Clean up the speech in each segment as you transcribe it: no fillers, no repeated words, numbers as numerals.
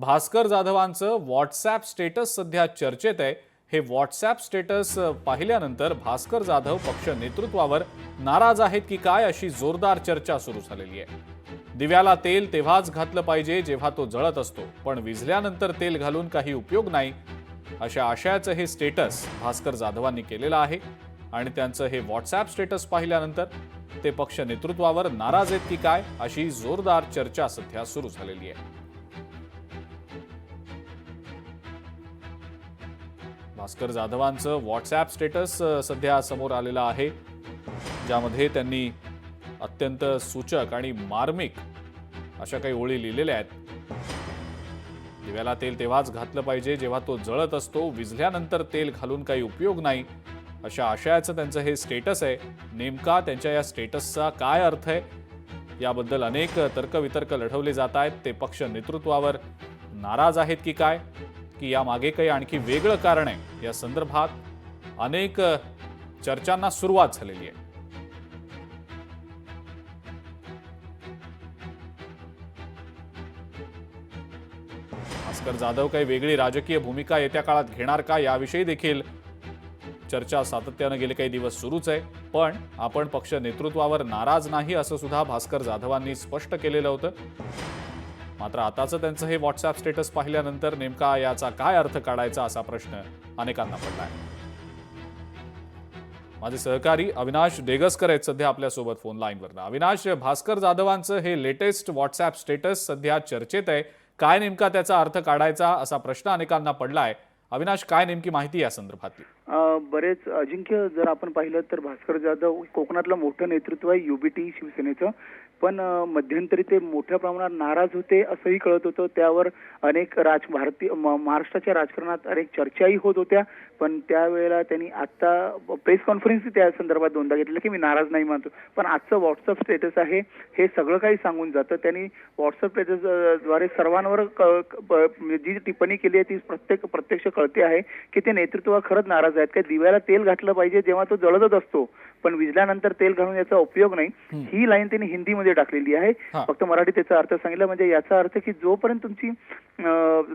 Bhaskar जाधवांचं WhatsApp status सध्या चर्चेत आहे। हे व्हॉट्सॲप स्टेटस पाहिल्यानंतर भास्कर जाधव पक्ष नेतृत्वावर नाराज आहेत की काय अशी जोरदार चर्चा सुरू झालेली आहे। दिव्याला तेल तेव्हाच घातलं पाहिजे जेव्हा तो जळत असतो, पण विझल्यानंतर तेल घालून काही उपयोग नाही अशा आशयाचं हे स्टेटस भास्कर जाधवांनी केलेलं आहे। आणि त्यांचं हे व्हॉट्सॲप स्टेटस पाहिल्यानंतर ते पक्ष नेतृत्वावर नाराज आहेत की काय अशी जोरदार चर्चा सध्या सुरू झालेली आहे। भास्कर जाधवांचं व्हॉट्सॲप स्टेटस सध्या समोर आलेलं आहे, ज्यामध्ये त्यांनी अत्यंत सूचक आणि मार्मिक अशा काही ओळी लिहिलेल्या आहेत। दिव्याला तेल तेव्हाच घातलं पाहिजे जेव्हा तो जळत असतो, विझल्यानंतर तेल घालून काही उपयोग नाही अशा आशयाचं त्यांचं हे स्टेटस आहे। नेमका त्यांच्या या स्टेटसचा काय अर्थ आहे याबद्दल अनेक तर्कवितर्क लढवले जात आहेत। ते पक्ष नेतृत्वावर नाराज आहेत की काय, की यामागे काही आणखी वेगळं कारण आहे, या संदर्भात अनेक चर्चांना सुरुवात झालेली आहे। भास्कर जाधव काही वेगळी राजकीय भूमिका येत्या काळात घेणार का याविषयी देखील चर्चा सातत्याने गेले काही दिवस सुरूच आहे। पण आपण पक्ष नेतृत्वावर नाराज नाही असं सुद्धा भास्कर जाधवांनी स्पष्ट केलेलं होतं। मात्र आताचं त्यांचं हे व्हॉट्सॲप स्टेटस पाहिल्यानंतर नेमका याचा काय अर्थ काढायचा असा प्रश्न अनेकांना पडलाय। माझे सहकारी अविनाश डेगसकर आहेत सध्या आपल्यासोबत फोन लाईनवर। अविनाश, भास्कर जाधवांचं हे लेटेस्ट व्हॉट्सॲप स्टेटस सध्या चर्चेत आहे, काय नेमका त्याचा अर्थ काढायचा असा प्रश्न अनेकांना पडलाय। अविनाश, काय नेमकी माहिती या संदर्भातली? बरेच अजिंक्य, जर आपण पाहिलं तर भास्कर जाधव कोकणातलं मोठं नेतृत्व आहे युबीटी शिवसेनेचं, पण मध्यंतरी ते मोठ्या प्रमाणात नाराज होते असंही कळत होतं। त्यावर अनेक महाराष्ट्राच्या राजकारणात अनेक चर्चाही होत होत्या, पण त्यावेळेला त्यांनी आता प्रेस कॉन्फरन्स त्या संदर्भात दोनदा घेतलं की मी नाराज नाही मानतो। पण आजचं व्हॉट्सअप स्टेटस आहे हे सगळं काही सांगून जातं। त्यांनी व्हॉट्सअप स्टेटस द्वारे सर्वांवर जी टिप्पणी केली आहे ती प्रत्यक्ष कळते आहे की ते नेतृत्व खरंच नाराज आहेत। काय दिव्याला तेल घातलं पाहिजे जेव्हा तो जळतच असतो, पण विझल्यानंतर तेल घालून याचा उपयोग नाही, ही लाईन त्यांनी हिंदीमध्ये टाकलेली आहे। फक्त मराठी त्याचा अर्थ सांगितला, म्हणजे याचा अर्थ की जोपर्यंत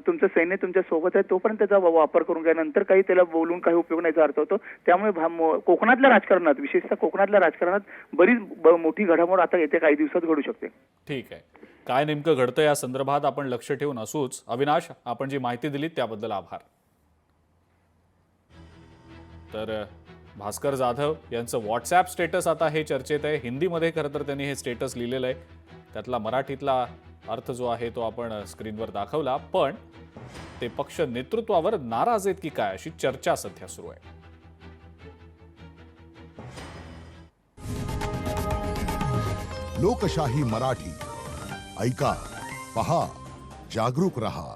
तुमचं सैन्य तुमच्या सोबत आहे तोपर्यंत त्याचा वापर करून घ्या, नंतर काही त्याला बोलून काही उपयोग नाही अर्थ होतो। त्यामुळे कोकणातल्या राजकारणात, विशेषतः कोकणातल्या राजकारणात बरीच मोठी घडामोड आता येत्या काही दिवसात घडू शकते। ठीक आहे, काय नेमकं घडतं या संदर्भात आपण लक्ष ठेवून असूच। अविनाश, आपण जी माहिती दिली त्याबद्दल आभार। तर भास्कर जाधव यांचं व्हॉट्सॲप स्टेटस आता हे चर्चेत आहे। हिंदीमध्ये खरं तर त्यांनी हे स्टेटस लिहिलेलं आहे, त्यातला मराठीतला अर्थ जो आहे तो आपण स्क्रीनवर दाखवला। पण ते पक्ष नेतृत्वावर नाराज आहेत की काय अशी चर्चा सध्या सुरू आहे। लोकशाही मराठी ऐका, पहा, जागरूक रहा।